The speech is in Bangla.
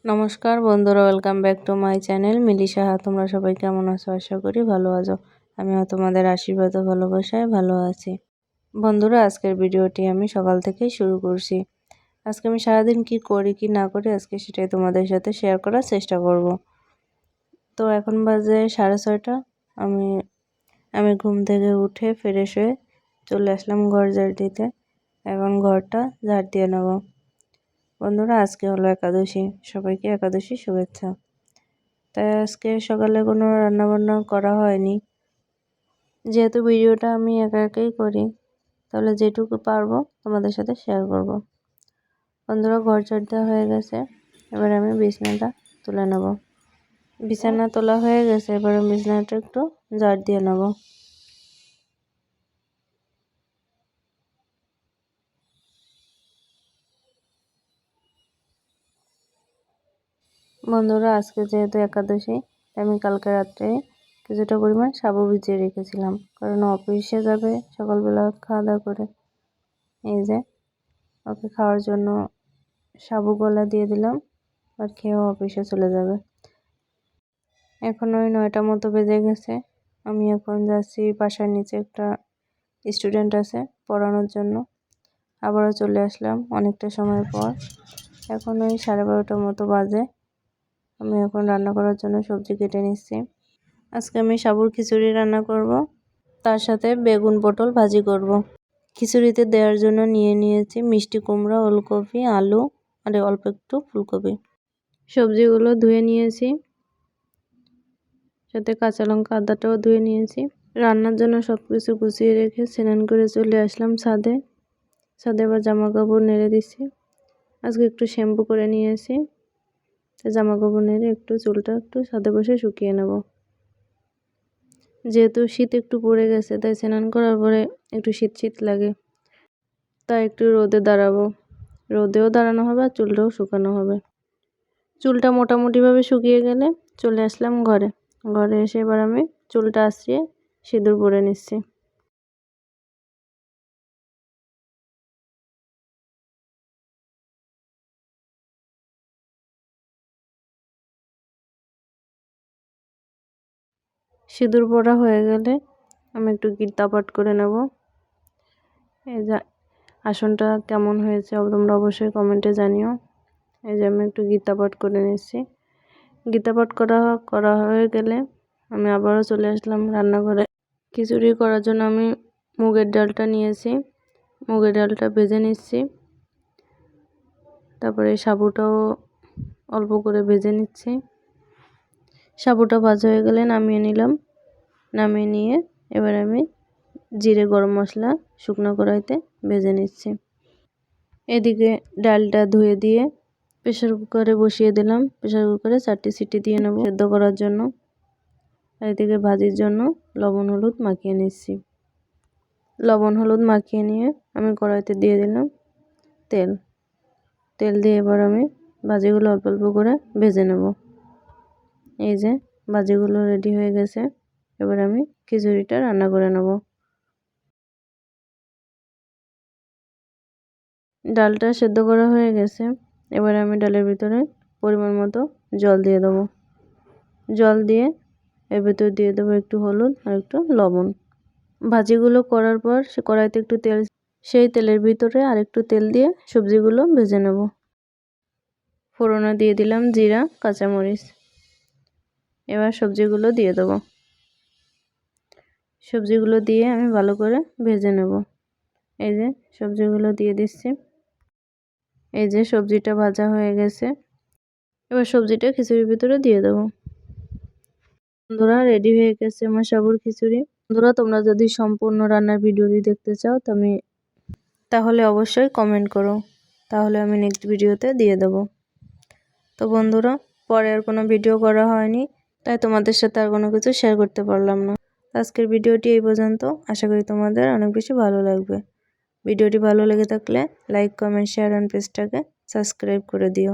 নমস্কার বন্ধুরা, welcome back to my channel Mili Saha. তোমরা সবাই কেমন আছো? আশা করি ভালো আছো। আমিও তোমাদের আশীর্বাদ ও ভালোবাসায় ভালো আছি। বন্ধুরা, আজকের ভিডিওটি আমি সকাল থেকেই শুরু করছি। আজকে আমি সারাদিন কি করি কি না করি আজকে সেটাই তোমাদের সাথে শেয়ার করার চেষ্টা করব। তো এখন বাজে 6:30। আমি ঘুম থেকে উঠে ফ্রেশ হয়ে চলে আসলাম ঘর ঝাড় দিতে। এখন ঘরটা ঝাড় দিয়ে নেব। বন্ধুরা, আজকে হলো একাদশী। সবাইকে একাদশী শুভেচ্ছা। তাই আজকে সকালে কোনো রান্নাবান্না করা হয়নি। যেহেতু ভিডিওটা আমি একা একাই করি, তাহলে যেটুকু পারবো তোমাদের সাথে শেয়ার করব। বন্ধুরা, ঘর ঝাড় দেওয়া হয়ে গেছে। এবার আমি বিছানাটা তুলে নেব। বিছানা তোলা হয়ে গেছে, এবার আমি বিছানাটা একটু ঝাড় দিয়ে নেব। বন্ধুরা, আজকে যেহেতু একাদশী, আমি কালকে রাত্রে কিছুটা পরিমাণ সাবু ভিজিয়ে রেখেছিলাম, কারণ অফিসে যাবে সকালবেলা খাওয়া দাওয়া করে। এই যে ওকে খাওয়ার জন্য সাবু গলা দিয়ে দিলাম, আর খেয়েও অফিসে চলে যাবে। এখন ওই 9টা মতো বেজে গেছে। আমি এখন যাচ্ছি বাসার নিচে, একটা স্টুডেন্ট আছে পড়ানোর জন্য। আবারও চলে আসলাম অনেকটা সময় পর। এখন ওই 12:30 মতো বাজে। আমি এখন রান্না করার জন্য সবজি কেটে নিচ্ছি। আজকে আমি সাবুর খিচুড়ি রান্না করব, তার সাথে বেগুন পটল ভাজি করব। খিচুড়িতে দেওয়ার জন্য নিয়েছি মিষ্টি কুমড়া, ওলকপি, আলু আর অল্প একটু ফুলকপি। সবজিগুলো ধুয়ে নিয়েছি, সাথে কাঁচা লঙ্কা আদাটাও ধুয়ে নিয়েছি। রান্নার জন্য সব কিছু গুছিয়ে রেখে স্নান করে চলে আসলাম ছাদে। আবার জামা কাপড় নেড়ে দিচ্ছি। আজকে একটু শ্যাম্পু করে নিয়েছি। জামা কাপড় নেড়ে চুলটা একটু ছাদে বসে শুকিয়ে নেব। যেহেতু শীত একটু পড়ে গেছে, তাই স্নান করার পরে একটু শীত লাগে, তাই একটু রোদে দাঁড়াবো। রোদেও দাঁড়ানো হবে আর চুলটাও শুকানো হবে। চুলটা মোটামুটিভাবে শুকিয়ে গেলে চলে আসলাম ঘরে। এসে এবার আমি চুলটা আঁচড়িয়ে সিঁদুর পরে নিচ্ছি। সিঁদুর পরা হয়ে গেলে আমি একটু গীতা পাঠ করে নেব। এই যে আসনটা কেমন হয়েছে তোমরা অবশ্যই কমেন্টে জানিও। এই যে আমি একটু গীতা পাঠ করে নিচ্ছি। গীতা পাঠ করা হয়ে গেলে আমি আবারও চলে আসলাম রান্নাঘরে। খিচুড়ি করার জন্য আমি মুগের ডালটা নিয়েছি। মুগের ডালটা ভেজে নিচ্ছি। তারপরে সাবুটাও অল্প করে ভেজে নিচ্ছি। সাবুটা ভাজা হয়ে গেলে নামিয়ে নিলাম। নামিয়ে নিয়ে এবার আমি জিরে গরম মশলা শুকনো কড়াইতে ভেজে নিচ্ছি। এদিকে ডালটা ধুয়ে দিয়ে প্রেসার কুকারে বসিয়ে দিলাম। প্রেসার কুকারে 4টি সিটি দিয়ে নেব সেদ্ধ করার জন্য। আর এদিকে ভাজির জন্য লবণ হলুদ মাখিয়ে নিচ্ছি। লবণ হলুদ মাখিয়ে নিয়ে আমি কড়াইতে দিয়ে দিলাম তেল দিয়ে এবার আমি ভাজিগুলো অল্প অল্প করে ভেজে নেব। এই যে ভাজিগুলো রেডি হয়ে গেছে। এবার আমি খিচুড়িটা রান্না করে নেব। ডালটা সেদ্ধ করা হয়ে গেছে। এবার আমি ডালের ভিতরে পরিমাণ মতো জল দিয়ে দেবো। জল দিয়ে এর ভিতর দিয়ে দেবো একটু হলুদ আর একটু লবণ। ভাজিগুলো করার পর সে কড়াইতে একটু তেল, সেই তেলের ভিতরে আর একটু তেল দিয়ে সবজিগুলো ভেজে নেব। ফোড়নে দিয়ে দিলাম জিরা, কাঁচামরিচ। এবার সবজিগুলো দিয়ে দেবো। সবজিগুলো দিয়ে আমি ভালো করে ভেজে নেব। এই যে সবজিগুলো দিয়ে দিচ্ছি। এই যে সবজিটা ভাজা হয়ে গেছে। এবার সবজিটা খিচুড়ির ভিতরে দিয়ে দেবো। বন্ধুরা, রেডি হয়ে গেছে আমার সাবুর খিচুড়ি। বন্ধুরা, তোমরা যদি সম্পূর্ণ রান্নার ভিডিওটি দেখতে চাও তাহলে অবশ্যই কমেন্ট করো, তাহলে আমি নেক্সট ভিডিওতে দিয়ে দেব। তো বন্ধুরা, পরে আর কোনো ভিডিও করা হয়নি, তাই তোমাদের সাথে আর কোনো কিছু শেয়ার করতে পারলাম না। আজকের ভিডিওটি এই পর্যন্ত। আশা করি তোমাদের অনেক বেশি ভালো লাগবে। ভিডিওটি ভালো লেগে থাকলে লাইক, কমেন্ট, শেয়ার আর পেজটাকে সাবস্ক্রাইব করে দিও।